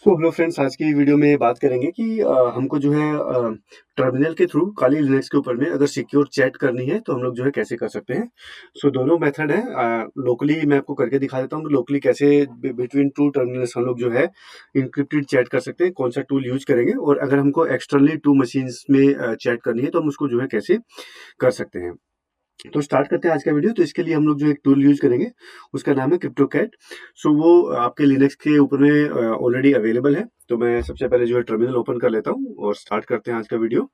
Hello friends, आज की video में बात करेंगे कि हमको जो है टर्मिनल के थ्रू काली लिनक्स के ऊपर में अगर सिक्योर चैट करनी है तो हम लोग जो है कैसे कर सकते हैं। दोनों मेथड है। लोकली मैं आपको करके दिखा देता हूँ कि लोकली कैसे बिटवीन टू टर्मिनल्स हम लोग जो है इंक्रिप्टेड चैट कर सकते हैं, कौन सा टूल यूज करेंगे, और अगर हमको एक्सटर्नली टू मशीन्स में चैट करनी है तो हम उसको जो है कैसे कर सकते हैं। तो स्टार्ट करते हैं आज का वीडियो। तो इसके लिए हम लोग जो एक टूल यूज करेंगे, उसका नाम है क्रिप्टोकैट। वो आपके लिनक्स के ऊपर में ऑलरेडी अवेलेबल है। तो मैं सबसे पहले जो है टर्मिनल ओपन कर लेता हूँ और स्टार्ट करते हैं आज का वीडियो।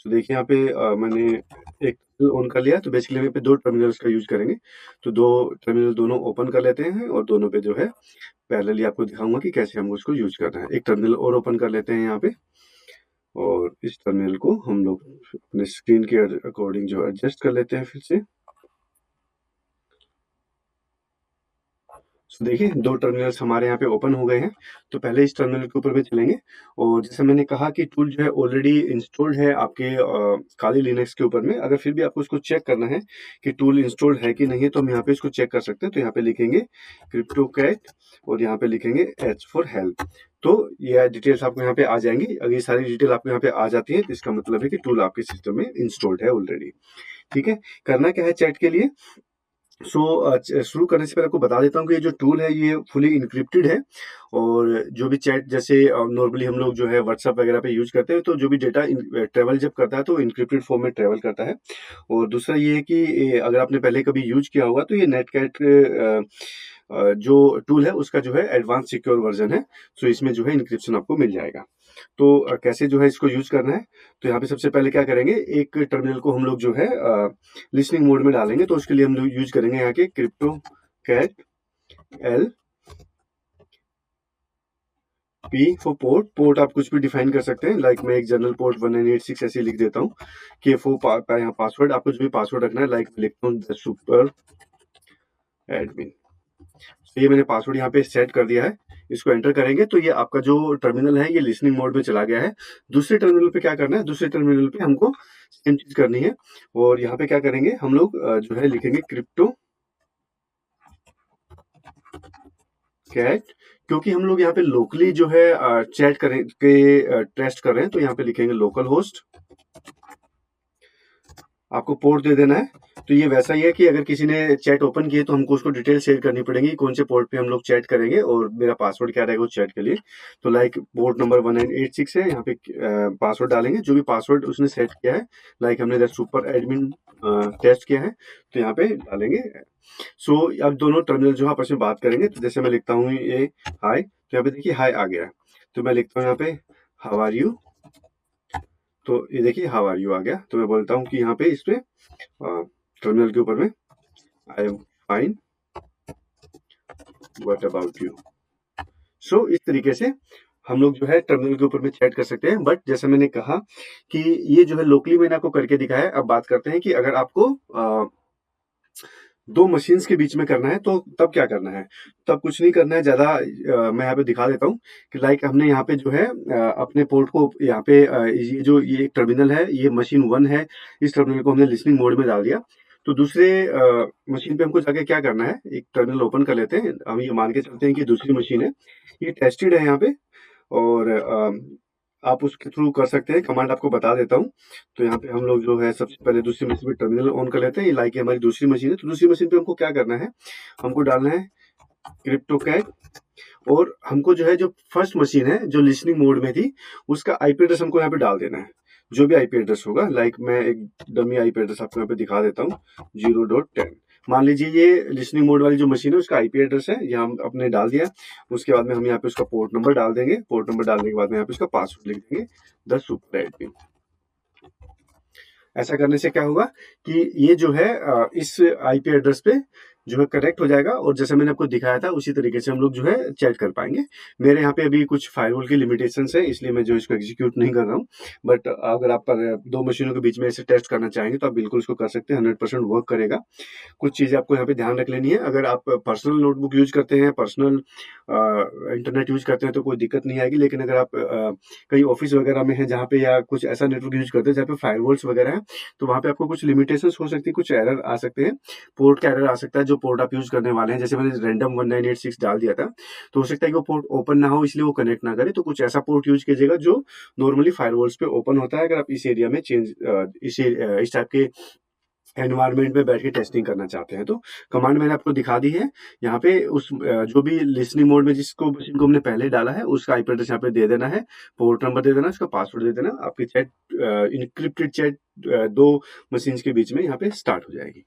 देखिए यहाँ पे मैंने एक ऑन कर लिया। तो बेसिकली हम यहाँ पे दो टर्मिनल्स का यूज करेंगे। तो दो टर्मिनल दोनों ओपन कर लेते हैं और दोनों पे जो है पैरेलली आपको दिखाऊंगा कि कैसे हम उसको यूज करना है। एक टर्मिनल और ओपन कर लेते हैं यहाँ पे, और इस टर्मिनल को हम लोग अपने स्क्रीन के अकॉर्डिंग जो एडजस्ट कर लेते हैं फिर से। देखिए दो टर्मिनल्स हमारे यहाँ पे ओपन हो गए हैं। तो पहले इस टर्मिनल के ऊपर में चलेंगे, और जैसे मैंने कहा कि टूल जो है ऑलरेडी इंस्टॉल्ड है आपके काली लिनक्स के ऊपर में। अगर फिर भी आपको इसको चेक करना है कि टूल इंस्टॉल्ड है कि नहीं है, तो हम यहाँ पे इसको चेक कर सकते हैं। तो यहाँ पे लिखेंगे क्रिप्टोकैट और यहाँ पे लिखेंगे H फॉर हेल्प। तो ये डिटेल्स आपको यहाँ पे आ जाएंगी। अगर ये सारी डिटेल आपको यहाँ पे आ जाती है तो इसका मतलब है कि टूल आपके सिस्टम में इंस्टॉल्ड है ऑलरेडी। ठीक है, करना क्या है चैट के लिए। शुरू करने से पहले आपको बता देता हूँ कि ये जो टूल है ये फुली इनक्रिप्टेड है। और जो भी चैट जैसे नॉर्मली हम लोग जो है व्हाट्सएप वगैरह पे यूज करते हैं, तो जो भी डेटा ट्रेवल जब करता है तो इनक्रिप्टेड फॉर्म में ट्रेवल करता है। और दूसरा ये है कि अगर आपने पहले कभी यूज किया होगा तो ये नेटकैट जो टूल है उसका जो है एडवांस सिक्योर वर्जन है। इसमें जो है इनक्रिप्शन आपको मिल जाएगा। तो कैसे जो है इसको यूज करना है। तो यहाँ पे सबसे पहले क्या करेंगे, एक टर्मिनल को हम लोग जो है लिसनिंग मोड में डालेंगे। तो उसके लिए हम लोग यूज करेंगे यहाँ के crypto cat L P for port. Port आप कुछ भी डिफाइन कर सकते हैं, लाइक मैं एक जनरल पोर्ट 1986 ऐसे लिख देता हूँ। के फोर यहाँ पासवर्ड, आप कुछ भी पासवर्ड रखना है, लाइक लिखता हूँ द सुपर एडमिन। तो ये मैंने पासवर्ड यहाँ पे सेट कर दिया है। इसको एंटर करेंगे तो ये आपका जो टर्मिनल है ये लिसनिंग मोड में चला गया है। दूसरे टर्मिनल पे क्या करना है, दूसरे टर्मिनल पे हमको सेम चीज करनी है। और यहाँ पे क्या करेंगे हम लोग जो है लिखेंगे क्रिप्टो कैट। क्योंकि हम लोग यहाँ पे लोकली जो है चैट करें के टेस्ट कर रहे हैं, तो यहाँ पे लिखेंगे लोकल होस्ट। आपको पोर्ट दे देना है। तो ये वैसा ही है कि अगर किसी ने चैट ओपन की है तो हमको उसको डिटेल शेयर करनी पड़ेगी, कौन से पोर्ट पे हम लोग चैट करेंगे और मेरा पासवर्ड क्या रहेगा उस चैट के लिए। तो लाइक पोर्ट नंबर 1986 है, यहाँ पे पासवर्ड डालेंगे जो भी पासवर्ड उसने सेट किया है। लाइक हमने दैट सुपर एडमिन टेस्ट किया है, तो यहाँ पे डालेंगे। अब दोनों टर्मिनल जो है आपस में बात करेंगे। तो जैसे मैं लिखता हूँ ये हाय, तो यहाँ पे देखिए हाय आ गया। तो मैं लिखता हूँ यहाँ पे हाउ आर यू। तो ये देखिए हाउ आर यू आ गया। तो मैं बोलता हूँ कि यहाँ पे इस पे टर्मिनल के ऊपर में I am fine, what about you. इस तरीके से हम लोग जो है टर्मिनल के ऊपर में चैट कर सकते हैं। बट जैसे मैंने कहा कि ये जो है लोकली मैंने आपको करके दिखाया है। अब बात करते हैं कि अगर आपको दो मशीन्स के बीच में करना है तो तब क्या करना है। तब कुछ नहीं करना है ज्यादा। मैं यहाँ पे दिखा देता हूँ कि लाइक हमने यहाँ पे जो है अपने पोर्ट को यहाँ पे ये एक टर्मिनल है, ये मशीन 1 है। इस टर्मिनल को हमने लिसनिंग मोड में डाल दिया। तो दूसरे मशीन पे हमको जाके क्या करना है, एक टर्मिनल ओपन कर लेते हैं। हम ये मान के चलते हैं कि दूसरी मशीन है, ये टेस्टेड है यहाँ पे। और आप उसके थ्रू कर सकते हैं, कमांड आपको बता देता हूँ। तो यहाँ पे हम लोग जो है सबसे पहले दूसरी मशीन पे टर्मिनल ऑन कर लेते हैं। लाइक हमारी दूसरी मशीन है, तो दूसरी मशीन पे हमको क्या करना है, हमको डालना है क्रिप्टोकैट। और हमको जो है जो फर्स्ट मशीन है जो लिसनिंग मोड में थी, उसका आईपी एड्रेस हमको यहाँ पे डाल देना है। जो भी आईपी एड्रेस होगा, लाइक मैं एक डमी आईपी एड्रेस आपको यहाँ पे दिखा देता हूँ, 0.10। मान लीजिए ये लिसनिंग मोड वाली जो मशीन है उसका आईपी एड्रेस है, ये हम अपने डाल दिया। उसके बाद में हम यहाँ पे उसका पोर्ट नंबर डाल देंगे। पोर्ट नंबर डालने के बाद में यहाँ पे उसका पासवर्ड लिख देंगे, द सुपर एडमिन। ऐसा करने से क्या होगा कि ये जो है इस आईपी एड्रेस पे जो है कनेक्ट हो जाएगा, और जैसे मैंने आपको दिखाया था उसी तरीके से हम लोग जो है चैट कर पाएंगे। मेरे यहाँ पे अभी कुछ फायरवॉल की लिमिटेशंस है, इसलिए मैं जो इसको एग्जीक्यूट नहीं कर रहा हूँ। बट अगर आप दो मशीनों के बीच में ऐसे टेस्ट करना चाहेंगे तो आप बिल्कुल इसको कर सकते हैं, 100% वर्क करेगा। कुछ चीजें आपको यहाँ पे ध्यान रख लेनी है। अगर आप पर्सनल नोटबुक यूज करते हैं, पर्सनल इंटरनेट यूज करते हैं तो कोई दिक्कत नहीं आएगी। लेकिन अगर आप कहीं ऑफिस वगैरह में है जहाँ पे, या कुछ ऐसा नेटवर्क यूज करते हैं जहाँ पे फायरवॉल्स वगैरह है, तो वहाँ पे आपको कुछ लिमिटेशंस हो सकती है, कुछ एरर आ सकते हैं। पोर्ट का एरर आ सकता है, जो जो पोर्ट आप यूज़ करने वाले हैं, जैसे मैंने रैंडम 1986 डाल दिया था, तो हो सकता है कि वो पोर्ट ओपन ना हो, इसलिए वो कनेक्ट ना करे। तो कुछ ऐसा पोर्ट यूज़ कीजिएगा जो नॉर्मली फायरवॉल्स पे ओपन होता है, अगर आप इस एरिया में इस टाइप के एनवायरनमेंट में बैठ के टेस्टिंग करना चाहते हैं। तो कमांड मैंने आपको दिखा दी है। यहाँ पे जो भी लिसनिंग मोड में जिसको मशीन को हमने पहले डाला है, उसका आईपी एड्रेस यहाँ पे दे देना है, पोर्ट नंबर दे देना है, उसका पासवर्ड दे देना। आपकी चैट इनक्रिप्टेड चैट 2 मशीन्स के बीच में यहाँ पे स्टार्ट हो जाएगी।